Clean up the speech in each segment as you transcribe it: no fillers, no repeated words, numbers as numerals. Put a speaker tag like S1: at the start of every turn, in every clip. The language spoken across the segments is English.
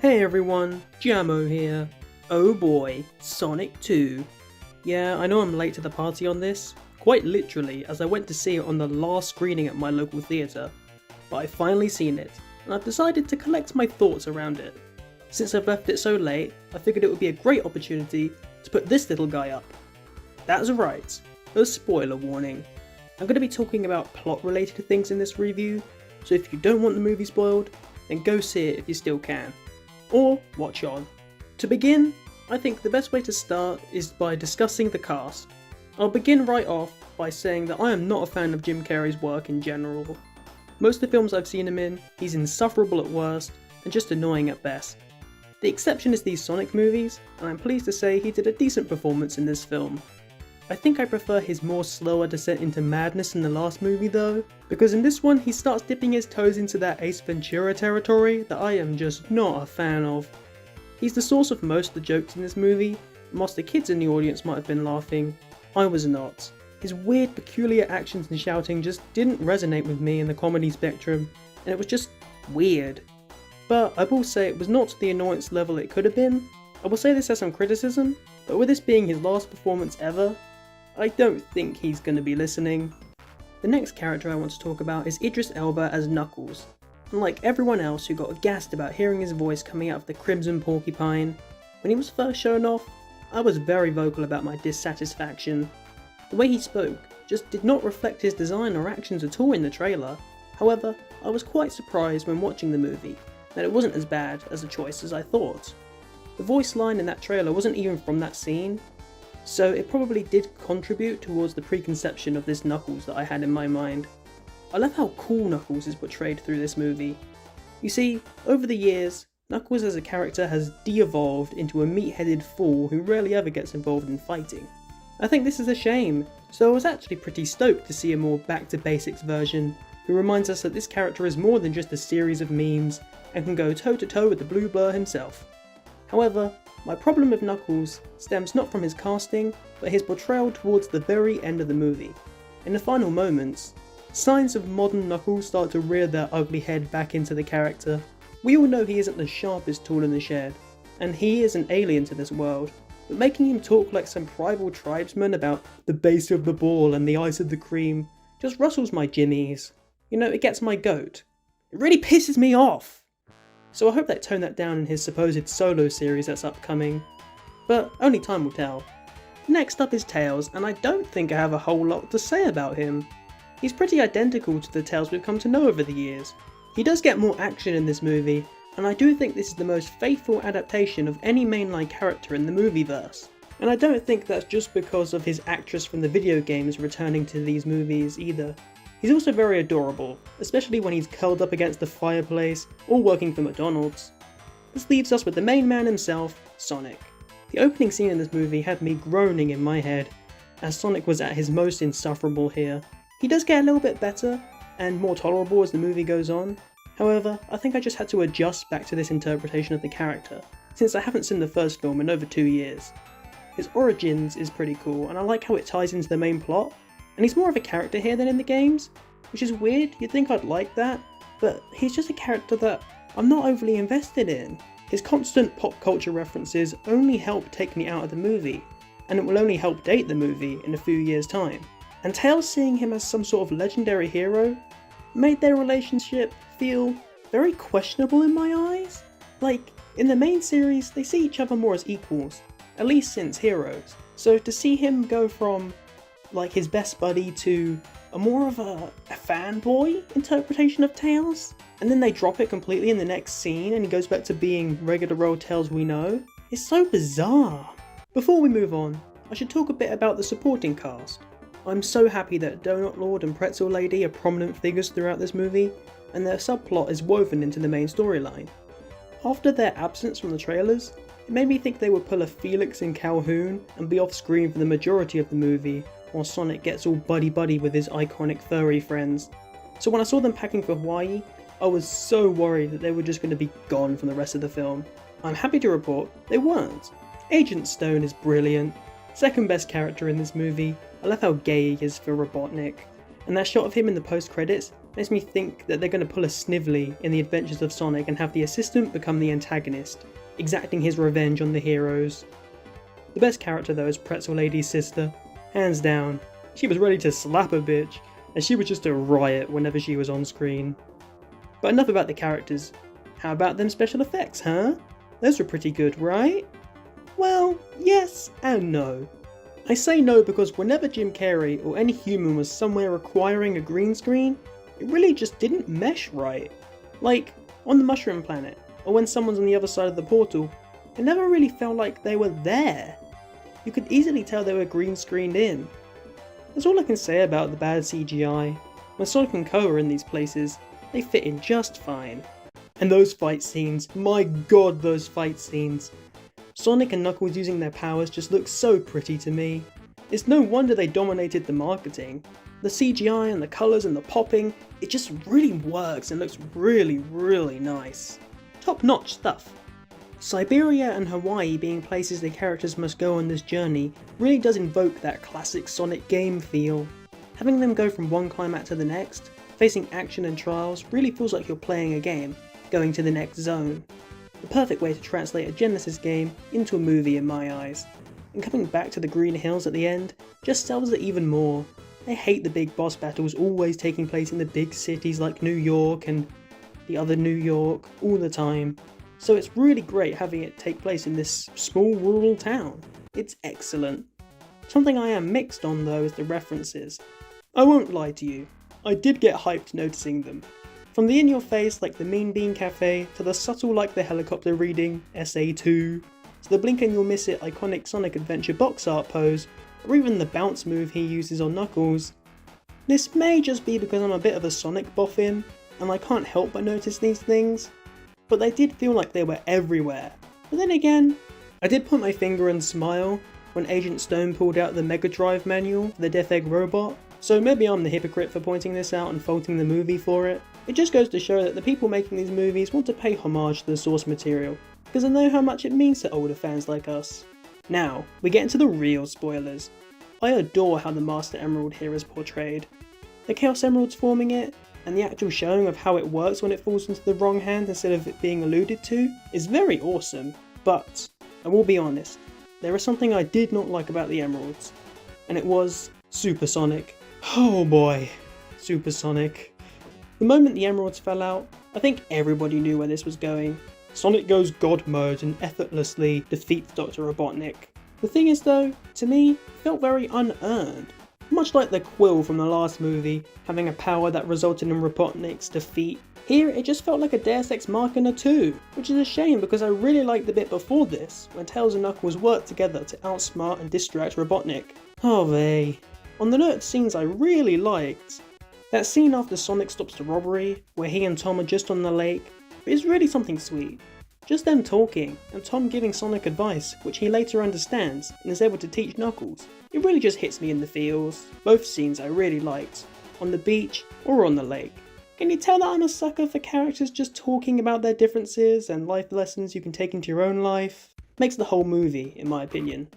S1: Hey everyone, Jamo here. Oh boy, Sonic 2. Yeah, I know I'm late to the party on this, quite literally as I went to see it on the last screening at my local theatre, but I've finally seen it, and I've decided to collect my thoughts around it. Since I've left it so late, I figured it would be a great opportunity to put this little guy up. That's right, a spoiler warning. I'm going to be talking about plot related things in this review, so if you don't want the movie spoiled, then go see it if you still can. Or watch on. To begin, I think the best way to start is by discussing the cast. I'll begin right off by saying that I am not a fan of Jim Carrey's work in general. Most of the films I've seen him in, he's insufferable at worst and just annoying at best. The exception is these Sonic movies, and I'm pleased to say he did a decent performance in this film. I think I prefer his more slower descent into madness in the last movie though, because in this one he starts dipping his toes into that Ace Ventura territory that I am just not a fan of. He's the source of most of the jokes in this movie, and whilst the kids in the audience might have been laughing, I was not. His weird, peculiar actions and shouting just didn't resonate with me in the comedy spectrum, and it was just weird. But I will say it was not to the annoyance level it could have been. I will say this as some criticism, but with this being his last performance ever, I don't think he's going to be listening. The next character I want to talk about is Idris Elba as Knuckles. Unlike everyone else who got aghast about hearing his voice coming out of the Crimson Porcupine, when he was first shown off, I was very vocal about my dissatisfaction. The way he spoke just did not reflect his design or actions at all in the trailer. However, I was quite surprised when watching the movie that it wasn't as bad as a choice as I thought. The voice line in that trailer wasn't even from that scene, so it probably did contribute towards the preconception of this Knuckles that I had in my mind. I love how cool Knuckles is portrayed through this movie. You see, over the years, Knuckles as a character has de-evolved into a meat-headed fool who rarely ever gets involved in fighting. I think this is a shame, so I was actually pretty stoked to see a more back-to-basics version who reminds us that this character is more than just a series of memes and can go toe-to-toe with the Blue Blur himself. However, my problem with Knuckles stems not from his casting, but his portrayal towards the very end of the movie. In the final moments, signs of modern Knuckles start to rear their ugly head back into the character. We all know he isn't the sharpest tool in the shed, and he is an alien to this world, but making him talk like some primal tribesman about the base of the ball and the ice of the cream just rustles my jimmies. You know, it gets my goat. It really pisses me off! So I hope they tone that down in his supposed solo series that's upcoming, but only time will tell. Next up is Tails, and I don't think I have a whole lot to say about him. He's pretty identical to the Tails we've come to know over the years. He does get more action in this movie, and I do think this is the most faithful adaptation of any mainline character in the movieverse. And I don't think that's just because of his actress from the video games returning to these movies either. He's also very adorable, especially when he's curled up against the fireplace or working for McDonald's. This leaves us with the main man himself, Sonic. The opening scene in this movie had me groaning in my head, as Sonic was at his most insufferable here. He does get a little bit better and more tolerable as the movie goes on. However, I think I just had to adjust back to this interpretation of the character, since I haven't seen the first film in over 2 years. His origins is pretty cool, and I like how it ties into the main plot. And he's more of a character here than in the games, which is weird. You'd think I'd like that, but he's just a character that I'm not overly invested in. His constant pop culture references only help take me out of the movie, and it will only help date the movie in a few years' time. And Tails seeing him as some sort of legendary hero made their relationship feel very questionable in my eyes. Like, in the main series, they see each other more as equals, at least since Heroes. So to see him go from like his best buddy to a more of a fanboy interpretation of Tails, and then they drop it completely in the next scene and he goes back to being regular old Tails we know. It's so bizarre. Before we move on, I should talk a bit about the supporting cast. I'm so happy that Donut Lord and Pretzel Lady are prominent figures throughout this movie, and their subplot is woven into the main storyline. After their absence from the trailers, it made me think they would pull a Felix and Calhoun and be off screen for the majority of the movie, while Sonic gets all buddy-buddy with his iconic furry friends. So when I saw them packing for Hawaii, I was so worried that they were just going to be gone from the rest of the film. I'm happy to report they weren't. Agent Stone is brilliant, second best character in this movie. I love how gay he is for Robotnik, and that shot of him in the post-credits makes me think that they're going to pull a Snively in the Adventures of Sonic and have the assistant become the antagonist, exacting his revenge on the heroes. The best character though is Pretzel Lady's sister, hands down. She was ready to slap a bitch, and she was just a riot whenever she was on screen. But enough about the characters. How about them special effects, huh? Those were pretty good, right? Well, yes and no. I say no because whenever Jim Carrey or any human was somewhere requiring a green screen, it really just didn't mesh right. Like, on the Mushroom Planet, or when someone's on the other side of the portal, it never really felt like they were there. You could easily tell they were green screened in. That's all I can say about the bad CGI. When Sonic and Co are in these places, they fit in just fine. And those fight scenes, my god, those fight scenes. Sonic and Knuckles using their powers just look so pretty to me. It's no wonder they dominated the marketing. The CGI and the colours and the popping, it just really works and looks really, really nice. Top notch stuff. Siberia and Hawaii being places the characters must go on this journey really does invoke that classic Sonic game feel. Having them go from one climate to the next, facing action and trials, really feels like you're playing a game, going to the next zone. The perfect way to translate a Genesis game into a movie in my eyes. And coming back to the Green Hills at the end just sells it even more. I hate the big boss battles always taking place in the big cities like New York and the other New York all the time. So it's really great having it take place in this small rural town. It's excellent. Something I am mixed on though is the references. I won't lie to you, I did get hyped noticing them. From the in-your-face like the Mean Bean Cafe, to the subtle like the helicopter reading SA2, to the blink and you'll miss it iconic Sonic Adventure box art pose, or even the bounce move he uses on Knuckles. This may just be because I'm a bit of a Sonic boffin, and I can't help but notice these things, but they did feel like they were everywhere. But then again, I did point my finger and smile when Agent Stone pulled out the Mega Drive manual for the Death Egg robot, so maybe I'm the hypocrite for pointing this out and faulting the movie for it. It just goes to show that the people making these movies want to pay homage to the source material, because I know how much it means to older fans like us. Now, we get into the real spoilers. I adore how the Master Emerald here is portrayed. The Chaos Emeralds forming it, and the actual showing of how it works when it falls into the wrong hand instead of it being alluded to, is very awesome, but I will be honest, there is something I did not like about the Emeralds, and it was Supersonic. Oh boy, Supersonic. The moment the Emeralds fell out, I think everybody knew where this was going. Sonic goes God mode and effortlessly defeats Dr. Robotnik. The thing is though, to me, it felt very unearned. Much like the Quill from the last movie, having a power that resulted in Robotnik's defeat. Here it just felt like a Deus Ex Machina 2, which is a shame because I really liked the bit before this, when Tails and Knuckles worked together to outsmart and distract Robotnik. Oh vey. On the note of scenes I really liked, that scene after Sonic stops the robbery, where he and Tom are just on the lake, is really something sweet. Just them talking, and Tom giving Sonic advice, which he later understands and is able to teach Knuckles. It really just hits me in the feels. Both scenes I really liked, on the beach or on the lake. Can you tell that I'm a sucker for characters just talking about their differences and life lessons you can take into your own life? Makes the whole movie, in my opinion.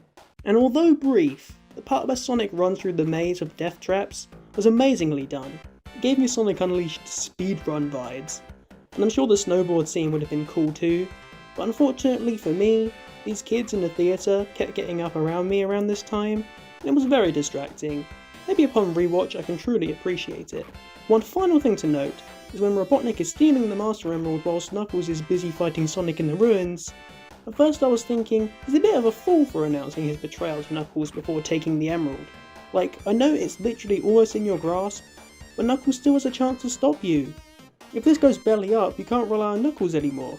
S1: And although brief, the part where Sonic runs through the maze of death traps was amazingly done. It gave me Sonic Unleashed speedrun vibes. And I'm sure the snowboard scene would have been cool too, but unfortunately for me, these kids in the theatre kept getting up around me around this time, and it was very distracting. Maybe upon rewatch I can truly appreciate it. One final thing to note is when Robotnik is stealing the Master Emerald whilst Knuckles is busy fighting Sonic in the ruins. At first I was thinking, he's a bit of a fool for announcing his betrayal to Knuckles before taking the Emerald. Like, I know it's literally almost in your grasp, but Knuckles still has a chance to stop you. If this goes belly up, you can't rely on Knuckles anymore.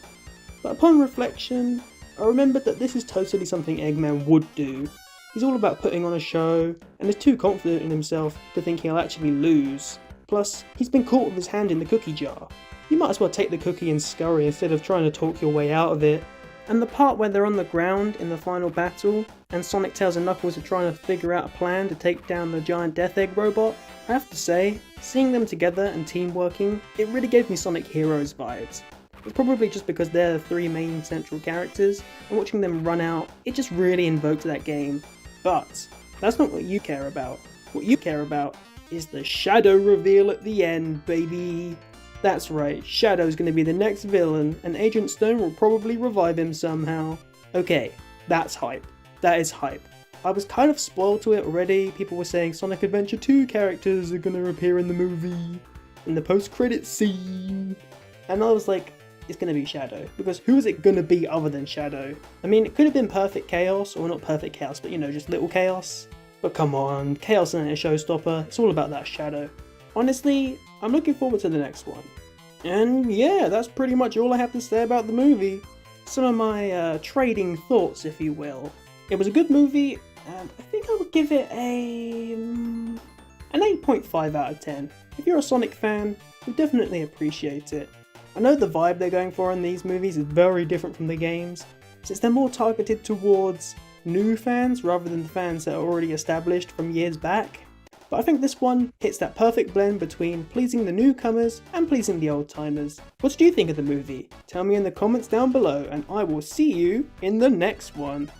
S1: But upon reflection, I remembered that this is totally something Eggman would do. He's all about putting on a show, and is too confident in himself to think he'll actually lose. Plus, he's been caught with his hand in the cookie jar. You might as well take the cookie and scurry instead of trying to talk your way out of it. And the part where they're on the ground in the final battle, and Sonic, Tails and Knuckles are trying to figure out a plan to take down the giant Death Egg robot, I have to say, seeing them together and teamworking, it really gave me Sonic Heroes vibes. It's probably just because they're the three main central characters, and watching them run out, it just really invoked that game. But that's not what you care about. What you care about is the Shadow reveal at the end, baby. That's right, Shadow's gonna be the next villain, and Agent Stone will probably revive him somehow. Okay, that's hype. That is hype. I was kind of spoiled to it already. People were saying Sonic Adventure 2 characters are gonna appear in the movie, in the post-credits scene. And I was like, it's gonna be Shadow, because who is it gonna be other than Shadow? I mean, it could have been Perfect Chaos, or not Perfect Chaos, but you know, just Little Chaos. But come on, Chaos isn't a showstopper, it's all about that Shadow. Honestly, I'm looking forward to the next one. And yeah, that's pretty much all I have to say about the movie. Some of my trading thoughts, if you will. It was a good movie, and I think I would give it an 8.5 out of 10. If you're a Sonic fan, you'll definitely appreciate it. I know the vibe they're going for in these movies is very different from the games, since they're more targeted towards new fans rather than the fans that are already established from years back. But I think this one hits that perfect blend between pleasing the newcomers and pleasing the old timers. What do you think of the movie? Tell me in the comments down below, and I will see you in the next one.